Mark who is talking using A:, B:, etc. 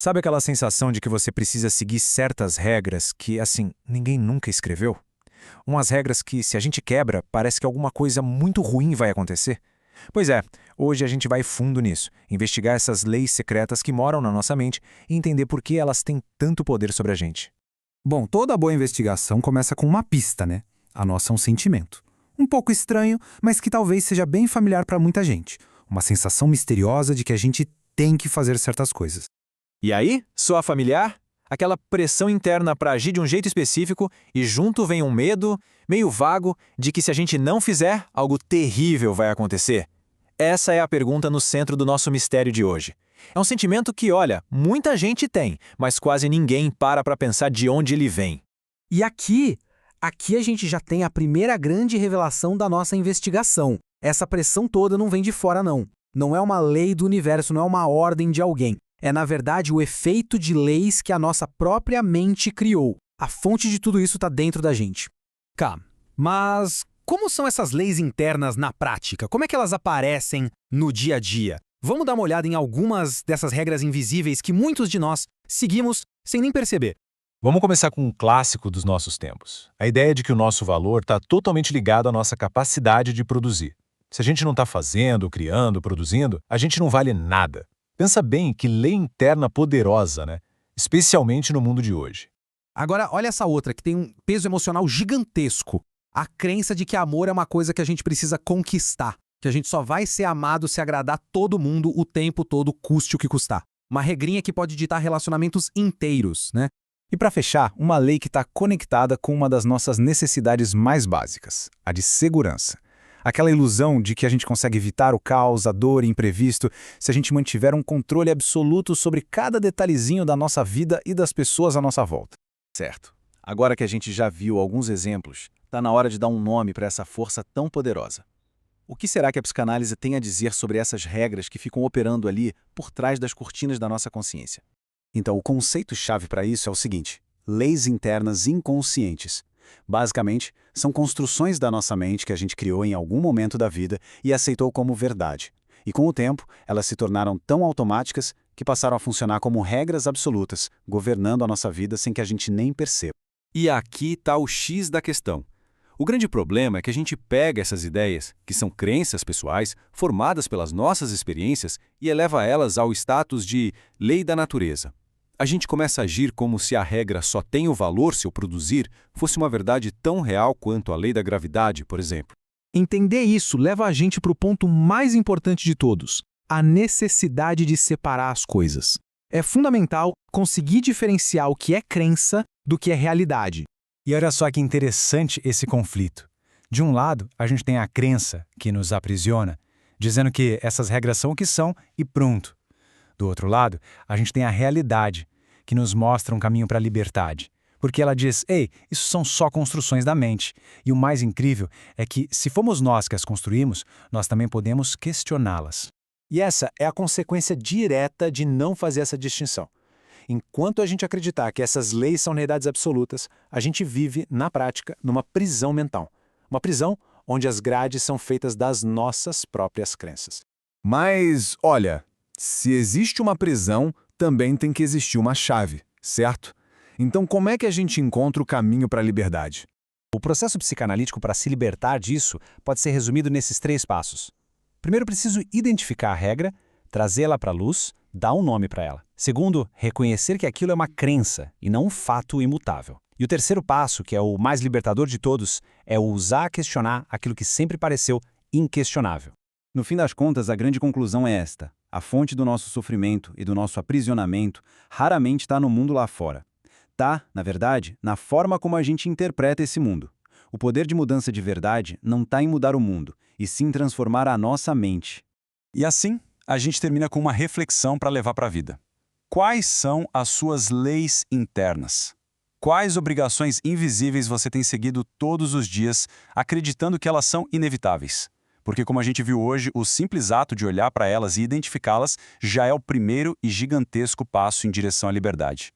A: Sabe aquela sensação de que você precisa seguir certas regras que, assim, ninguém nunca escreveu? Umas regras que, se a gente quebra, parece que alguma coisa muito ruim vai acontecer? Pois é, hoje a gente vai fundo nisso, investigar essas leis secretas que moram na nossa mente e entender por que elas têm tanto poder sobre a gente.
B: Bom, toda boa investigação começa com uma pista, né? A nossa é um sentimento. Um pouco estranho, mas que talvez seja bem familiar para muita gente. Uma sensação misteriosa de que a gente tem que fazer certas coisas.
A: E aí, soa familiar? Aquela pressão interna para agir de um jeito específico e junto vem um medo, meio vago, de que se a gente não fizer, algo terrível vai acontecer? Essa é a pergunta no centro do nosso mistério de hoje. É um sentimento que, olha, muita gente tem, mas quase ninguém para pensar de onde ele vem.
C: E aqui a gente já tem a primeira grande revelação da nossa investigação. Essa pressão toda não vem de fora, não. Não é uma lei do universo, não é uma ordem de alguém. É, na verdade, o efeito de leis que a nossa própria mente criou. A fonte de tudo isso está dentro da gente.
B: Cá, mas como são essas leis internas na prática? Como é que elas aparecem no dia a dia? Vamos dar uma olhada em algumas dessas regras invisíveis que muitos de nós seguimos sem nem perceber.
A: Vamos começar com um clássico dos nossos tempos. A ideia de que o nosso valor está totalmente ligado à nossa capacidade de produzir. Se a gente não está fazendo, criando, produzindo, a gente não vale nada. Pensa bem que lei interna poderosa, né? Especialmente no mundo de hoje.
C: Agora, olha essa outra, que tem um peso emocional gigantesco. A crença de que amor é uma coisa que a gente precisa conquistar. Que a gente só vai ser amado se agradar todo mundo o tempo todo, custe o que custar. Uma regrinha que pode ditar relacionamentos inteiros, né?
B: E para fechar, uma lei que está conectada com uma das nossas necessidades mais básicas, a de segurança. Aquela ilusão de que a gente consegue evitar o caos, a dor e imprevisto se a gente mantiver um controle absoluto sobre cada detalhezinho da nossa vida e das pessoas à nossa volta.
D: Certo. Agora que a gente já viu alguns exemplos, está na hora de dar um nome para essa força tão poderosa. O que será que a psicanálise tem a dizer sobre essas regras que ficam operando ali por trás das cortinas da nossa consciência? Então, o conceito-chave para isso é o seguinte: leis internas inconscientes. Basicamente, são construções da nossa mente que a gente criou em algum momento da vida e aceitou como verdade. E com o tempo, elas se tornaram tão automáticas que passaram a funcionar como regras absolutas, governando a nossa vida sem que a gente nem perceba.
E: E aqui está o X da questão. O grande problema é que a gente pega essas ideias, que são crenças pessoais, formadas pelas nossas experiências, e eleva elas ao status de lei da natureza. A gente começa a agir como se a regra só tem o valor se eu produzir fosse uma verdade tão real quanto a lei da gravidade, por exemplo.
C: Entender isso leva a gente para o ponto mais importante de todos, a necessidade de separar as coisas. É fundamental conseguir diferenciar o que é crença do que é realidade.
B: E olha só que interessante esse conflito. De um lado, a gente tem a crença que nos aprisiona, dizendo que essas regras são o que são e pronto. Do outro lado, a gente tem a realidade, que nos mostra um caminho para a liberdade. Porque ela diz, ei, isso são só construções da mente. E o mais incrível é que, se fomos nós que as construímos, nós também podemos questioná-las.
A: E essa é a consequência direta de não fazer essa distinção. Enquanto a gente acreditar que essas leis são verdades absolutas, a gente vive, na prática, numa prisão mental. Uma prisão onde as grades são feitas das nossas próprias crenças.
F: Mas, olha, se existe uma prisão, também tem que existir uma chave, certo? Então, como é que a gente encontra o caminho para a liberdade?
B: O processo psicanalítico para se libertar disso pode ser resumido nesses 3 passos. Primeiro, preciso identificar a regra, trazê-la para a luz, dar um nome para ela. Segundo, reconhecer que aquilo é uma crença e não um fato imutável. E o terceiro passo, que é o mais libertador de todos, é ousar questionar aquilo que sempre pareceu inquestionável.
D: No fim das contas, a grande conclusão é esta: a fonte do nosso sofrimento e do nosso aprisionamento raramente está no mundo lá fora. Está, na verdade, na forma como a gente interpreta esse mundo. O poder de mudança de verdade não está em mudar o mundo, e sim transformar a nossa mente.
E: E assim, a gente termina com uma reflexão para levar para a vida. Quais são as suas leis internas? Quais obrigações invisíveis você tem seguido todos os dias, acreditando que elas são inevitáveis? Porque, como a gente viu hoje, o simples ato de olhar para elas e identificá-las já é o primeiro e gigantesco passo em direção à liberdade.